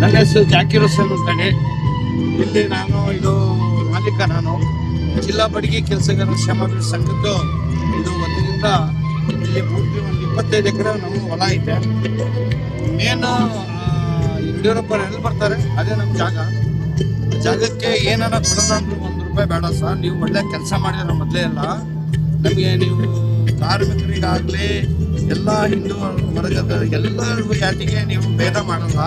ನನ್ನ ಹೆಸರು ಜಾಕಿರ್ ಹುಸೇನ್ ಅಂತೇಳಿ. ಇಲ್ಲಿ ಇದು ಮಾಲೀಕ. ನಾನು ಜಿಲ್ಲಾ ಬಡಗಿ ಕೆಲಸಗಾರರ ಶ್ರಮಜೀವಿ ಸಂಘದ್ದು ಇದು ವತಿಯಿಂದ ಇಲ್ಲಿ ಪೂರ್ತಿ ಒಂದು 25 ಎಕರೆ ನಮ್ಮ ಹೊಲ ಐತೆ. ಮೇನ್ ಯಡಿಯೂರಪ್ಪರು ಎಲ್ಲಿ ಬರ್ತಾರೆ ಅದೇ ನಮ್ಮ ಜಾಗಕ್ಕೆ ಏನಾರ ಕೊಡೋಣ ಅಂದ್ರೆ ₹1 ಬೇಡ ಸರ್. ನೀವು ಒಳ್ಳೆ ಕೆಲಸ ಮಾಡಿದ್ರೆ ಮೊದಲೇ ಎಲ್ಲ ನಮಗೆ ನೀವು ಕಾರ್ಮಿಕರಿಗಾಗಲಿ ಎಲ್ಲ ಹಿಂದೂ ವರ್ಗದ ಎಲ್ಲರಿಗೂ ಜಾತಿಗೆ ನೀವು ಭೇದ ಮಾಡಲ್ಲ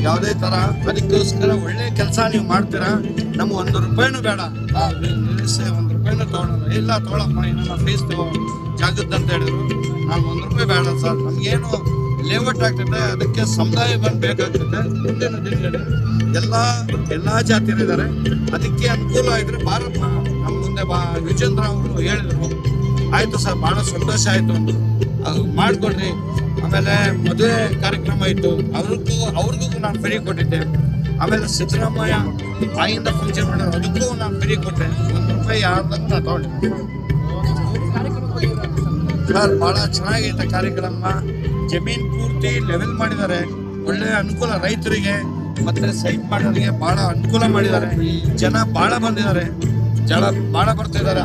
ಯಾವುದೇ ಥರ. ಅದಕ್ಕೋಸ್ಕರ ಒಳ್ಳೆ ಕೆಲಸ ನೀವು ಮಾಡ್ತೀರಾ. ನಮ್ಗೆ ₹1 ಬೇಡ, ನಿಲ್ಲಿಸಿ ₹1 ತೊಗೊಳಲ್ಲ. ಇಲ್ಲ ತೊಗೊಳಪ್ಪ, ಏನಾರ ಫೀಸ್ ತಗೋ ಜಾಗದ್ದಂತ ಹೇಳಿದ್ರು. ನಾನು ₹1 ಬೇಡ ಸರ್, ನಮಗೇನು ಲೇಔಟ್ ಆಗ್ತದೆ, ಅದಕ್ಕೆ ಸಮುದಾಯ ಬಂದು ಬೇಕಾಗ್ತದೆ. ಮುಂದಿನ ದಿನಗಳಲ್ಲಿ ಎಲ್ಲ ಜಾತಿಯರಿದ್ದಾರೆ, ಅದಕ್ಕೆ ಅನುಕೂಲ ಇದ್ರೆ ಬಾರಪ್ಪ ನಮ್ಮ ಮುಂದೆ ವಿಜೇಂದ್ರ ಅವರು ಹೇಳಿದ್ರು. ಆಯಿತು ಸರ್, ಭಾಳ ಸಂತೋಷ ಆಯಿತು ಅಂದರು. ಮಾಡಿಕೊಡ್ರಿ. ಆಮೇಲೆ ಮದುವೆ ಕಾರ್ಯಕ್ರಮ ಇತ್ತು, ಅವ್ರಿಗೂ ನಾನು ಫ್ರೀ ಕೊಟ್ಟಿದ್ದೆ. ಆಮೇಲೆ ಸಿದ್ದರಾಮಯ್ಯ ತಾಯಿಯಿಂದ ಫಂಕ್ಷನ್ ಮಾಡಿದ್ರು, ಅದಕ್ಕೂ ನಾನು ಫ್ರೀ ಕೊಟ್ಟೆ. ₹1 ಯಾರ್ದಂತ ನಾನು ತಗೊಂಡೆ ಸರ್. ಭಾಳ ಚೆನ್ನಾಗೈತೆ ಕಾರ್ಯಕ್ರಮ. ಜಮೀನು ಪೂರ್ತಿ ಲೆವೆಲ್ ಮಾಡಿದ್ದಾರೆ. ಒಳ್ಳೆ ಅನುಕೂಲ ರೈತರಿಗೆ ಮತ್ತೆ ಸೈಟ್ ಮಾಡೋರಿಗೆ ಭಾಳ ಅನುಕೂಲ ಮಾಡಿದ್ದಾರೆ. ಈ ಜನ ಭಾಳ ಬಂದಿದ್ದಾರೆ, ಭಾಳ ಬರ್ತಿದ್ದಾರೆ.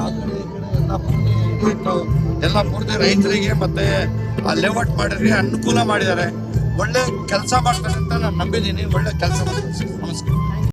ಎಲ್ಲ ಪೂರ್ತಿ ರೈತರಿಗೆ ಮತ್ತೆ ಲೇಔಟ್ ಮಾಡೋರಿಗೆ ಅನುಕೂಲ ಮಾಡಿದ್ದಾರೆ. ಒಳ್ಳೆ ಕೆಲಸ ಮಾಡ್ತಾರೆ ಅಂತ ನಾನು ನಂಬಿದ್ದೀನಿ. ಒಳ್ಳೆ ಕೆಲಸ ಮಾಡ್ತಾರೆ. ನಮಸ್ಕಾರ.